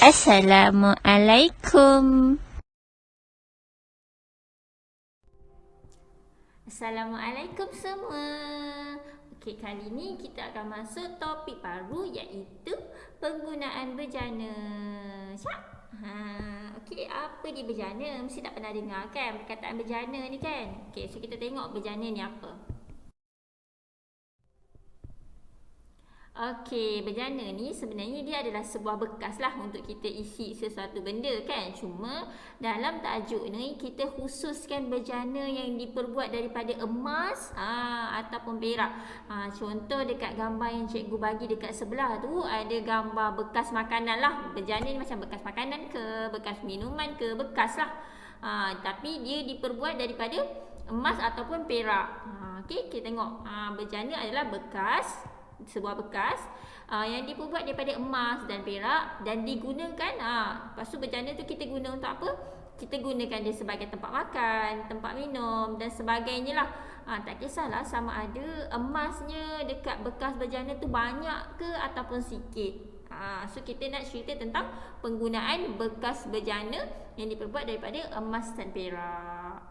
Assalamualaikum. Assalamualaikum semua. Okey, kali ni kita akan masuk topik baru iaitu penggunaan bejana. Syak? Okey, apa dia bejana? Mesti tak pernah dengar kan perkataan bejana ni kan? Okey, so kita tengok bejana ni apa. Okey, bejana ni sebenarnya dia adalah sebuah bekas lah untuk kita isi sesuatu benda kan. Cuma dalam tajuk ni kita khususkan bejana yang diperbuat daripada emas ataupun perak. Contoh dekat gambar yang cikgu bagi dekat sebelah tu ada gambar bekas makanan lah. Bejana ni macam bekas makanan ke, bekas minuman ke, bekas lah. Tapi dia diperbuat daripada emas ataupun perak. Okey, kita tengok. Bejana adalah bekas, sebuah bekas yang diperbuat daripada emas dan perak dan digunakan lepas tu bejana tu kita guna untuk apa? Kita gunakan dia sebagai tempat makan, tempat minum dan sebagainya lah. Tak kisahlah sama ada emasnya dekat bekas bejana tu banyak ke ataupun sikit. So kita nak cerita tentang penggunaan bekas bejana yang diperbuat daripada emas dan perak.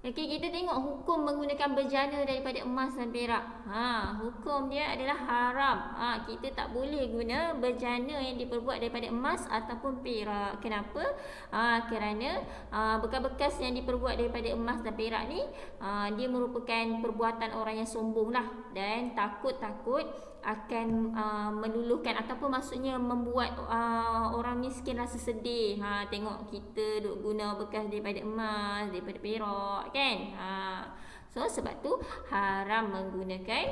Okey, kita tengok hukum menggunakan bejana daripada emas dan perak. Hukum dia adalah haram. Kita tak boleh guna bejana yang diperbuat daripada emas ataupun perak. Kenapa? Kerana bekas-bekas yang diperbuat daripada emas dan perak ni dia merupakan perbuatan orang yang sombong lah dan takut-takut akan meluluhkan ataupun maksudnya membuat orang miskin rasa sedih. Tengok kita duk guna bekas daripada emas, daripada perak kan. So sebab tu haram menggunakan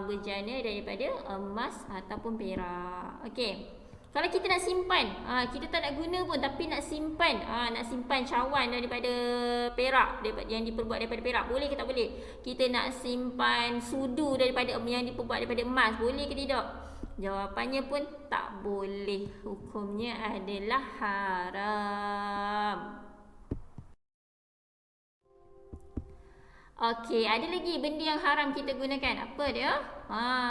bejana daripada emas ataupun perak. Okey. Kalau kita nak simpan, kita tak nak guna pun tapi nak simpan, nak simpan cawan daripada perak, yang diperbuat daripada perak, boleh ke tak boleh? Kita nak simpan sudu daripada yang diperbuat daripada emas, boleh ke tidak? Jawapannya pun tak boleh. Hukumnya adalah haram. Okey, ada lagi benda yang haram kita gunakan. Apa dia?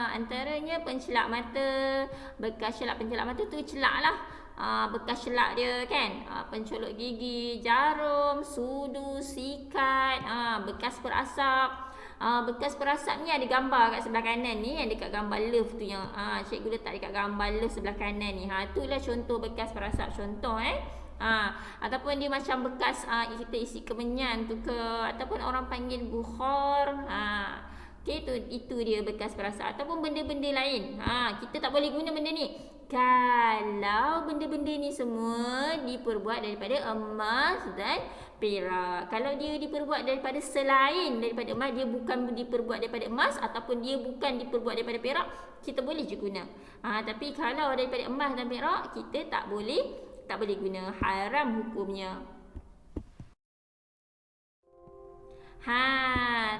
Antaranya pencelak mata. Bekas celak pencelak mata tu celak lah. Bekas celak dia kan. Pencolok gigi, jarum, sudu, sikat, bekas perasap. Bekas perasap ni ada gambar kat sebelah kanan ni, yang dekat gambar love tu yang cikgu letak dekat gambar love sebelah kanan ni. Itulah contoh bekas perasap, contoh ataupun dia macam bekas kita isi kemenyan tu ke, ataupun orang panggil bukhor. Okey, itu dia bekas perasap ataupun benda-benda lain. Kita tak boleh guna benda ni kalau benda-benda ni semua diperbuat daripada emas dan perak. Kalau dia diperbuat daripada selain daripada emas, dia bukan diperbuat daripada emas ataupun dia bukan diperbuat daripada perak, kita boleh je guna. Tapi kalau daripada emas dan perak, kita tak boleh guna, haram hukumnya.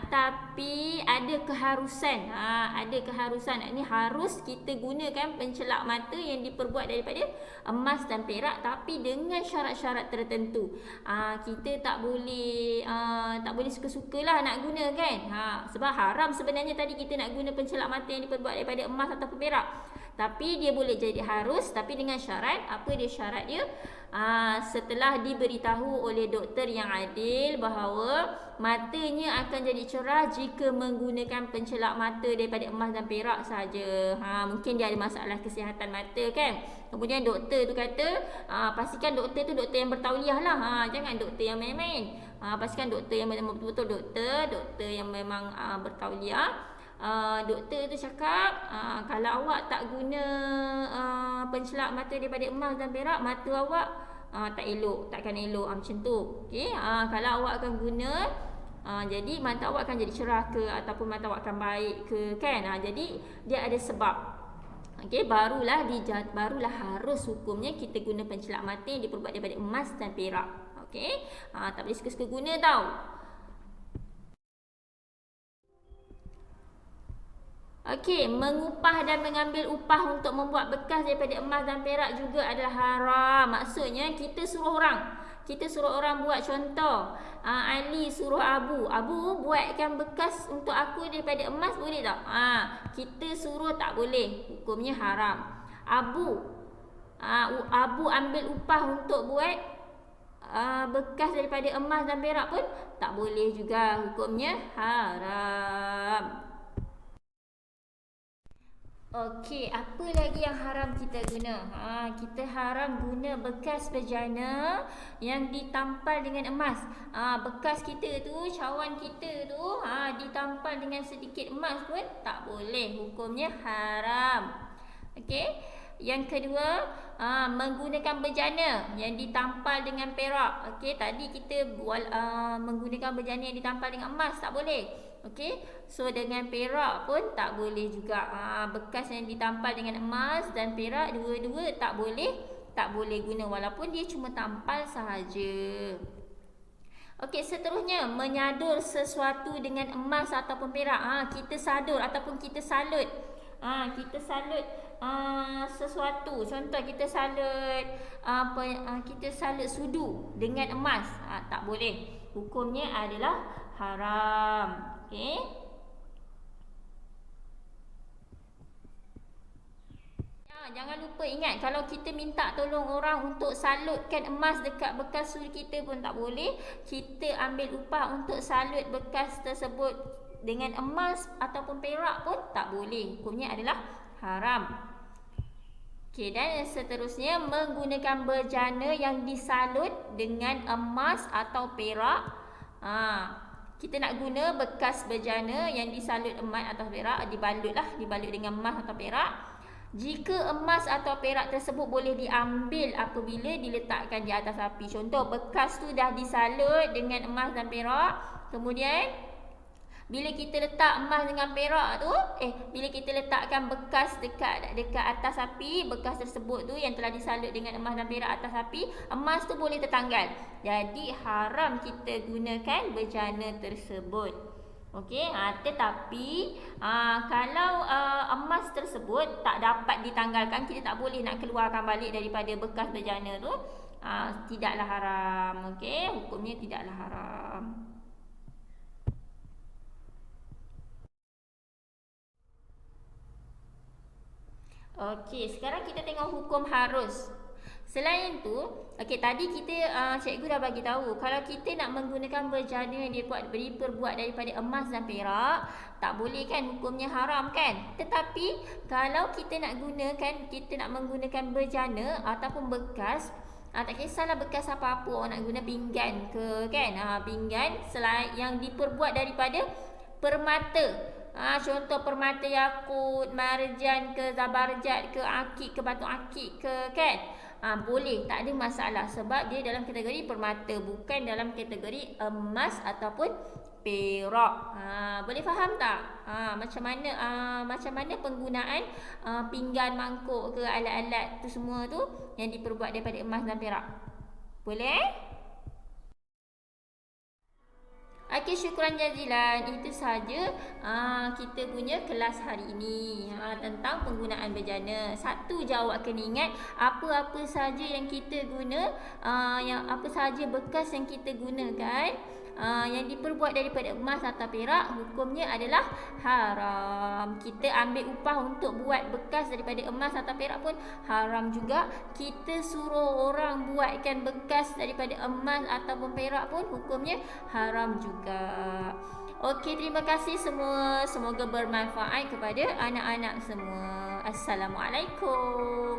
Tapi ada keharusan. Ada keharusan. Ini harus kita gunakan pencelak mata yang diperbuat daripada emas dan perak tapi dengan syarat-syarat tertentu. Kita tak boleh suka-sukalah nak guna kan. Sebab haram sebenarnya tadi kita nak guna pencelak mata yang diperbuat daripada emas ataupun perak. Tapi dia boleh jadi harus tapi dengan syarat. Apa dia syarat dia? Setelah diberitahu oleh doktor yang adil bahawa matanya akan jadi cerah jika menggunakan pencelak mata daripada emas dan perak saja. Mungkin dia ada masalah kesihatan mata kan. Kemudian doktor tu kata, pastikan doktor tu doktor yang bertauliah lah. Jangan doktor yang main-main. Pastikan doktor yang memang betul-betul doktor yang memang bertauliah. Doktor tu cakap kalau awak tak guna pencelak mata daripada emas dan perak, mata awak takkan elok macam tu. Okey, kalau awak akan guna jadi mata awak akan jadi cerah ke ataupun mata awak akan baik ke kan. Jadi dia ada sebab. Okey, barulah harus hukumnya kita guna pencelak mata yang diperbuat daripada emas dan perak. Okey, tak boleh suka-suka guna tau. Okey, mengupah dan mengambil upah untuk membuat bekas daripada emas dan perak juga adalah haram. Maksudnya kita suruh orang, kita suruh orang buat contoh. Ali suruh Abu buatkan bekas untuk aku daripada emas, boleh tak? Kita suruh tak boleh, hukumnya haram. Abu ambil upah untuk buat bekas daripada emas dan perak pun tak boleh juga, hukumnya haram. Okey, apa lagi yang haram kita guna? Kita haram guna bekas bejana yang ditampal dengan emas. Bekas kita tu, cawan kita tu, ditampal dengan sedikit emas pun tak boleh, hukumnya haram. Okey. Yang kedua, menggunakan bejana yang ditampal dengan perak. Okey, tadi kita menggunakan bejana yang ditampal dengan emas, tak boleh. Okey, so dengan perak pun tak boleh juga. Bekas yang ditampal dengan emas dan perak, dua-dua tak boleh guna walaupun dia cuma tampal sahaja. Okey, seterusnya menyadur sesuatu dengan emas ataupun perak. Kita sadur ataupun kita salut. Kita salut sesuatu. Contoh kita salut kita salut sudu dengan emas. Tak boleh. Hukumnya adalah haram. Okey. Jangan lupa ingat, kalau kita minta tolong orang untuk salutkan emas dekat bekas sudu kita pun tak boleh. Kita ambil upah untuk salut bekas tersebut dengan emas ataupun perak pun tak boleh. Hukumnya adalah haram. Okey, dan seterusnya menggunakan bejana yang disalut dengan emas atau perak. Kita nak guna bekas bejana yang disalut emas atau perak, dibalut dengan emas atau perak. Jika emas atau perak tersebut boleh diambil apabila diletakkan di atas api. Contoh, bekas tu dah disalut dengan emas dan perak, kemudian bila kita letak emas dengan perak tu, bila kita letakkan bekas dekat atas api, bekas tersebut tu yang telah disalut dengan emas dan perak atas api, emas tu boleh tertanggal. Jadi haram kita gunakan bejana tersebut. Okey, tetapi kalau emas tersebut tak dapat ditanggalkan, kita tak boleh nak keluarkan balik daripada bekas bejana tu, tidaklah haram. Okey, hukumnya tidaklah haram. Okey, sekarang kita tengok hukum harus. Selain tu, okey, tadi kita cikgu dah bagi tahu kalau kita nak menggunakan bejana yang diperbuat daripada emas dan perak, tak boleh kan, hukumnya haram kan. Tetapi kalau kita nak menggunakan bejana ataupun bekas, tak kisahlah bekas apa-apa, orang nak guna pinggan ke kan, pinggan yang diperbuat daripada permata. Contoh permata yakut, marjan ke, zabarjat ke, akik ke, batu akik ke kan. Boleh, tak ada masalah sebab dia dalam kategori permata, bukan dalam kategori emas ataupun perak. Boleh faham tak? Macam mana penggunaan pinggan, mangkuk ke, alat-alat tu semua tu yang diperbuat daripada emas dan perak. Boleh? Okey, syukran jazilan. Itu saja kita punya kelas hari ini tentang penggunaan bejana. Satu je awak kena ingat, apa-apa saja yang kita guna, apa saja bekas yang kita gunakan, yang diperbuat daripada emas atau perak, hukumnya adalah haram. Kita ambil upah untuk buat bekas daripada emas atau perak pun haram juga. Kita suruh orang buatkan bekas daripada emas ataupun perak pun hukumnya haram juga. Okey, terima kasih semua. Semoga bermanfaat kepada anak-anak semua. Assalamualaikum.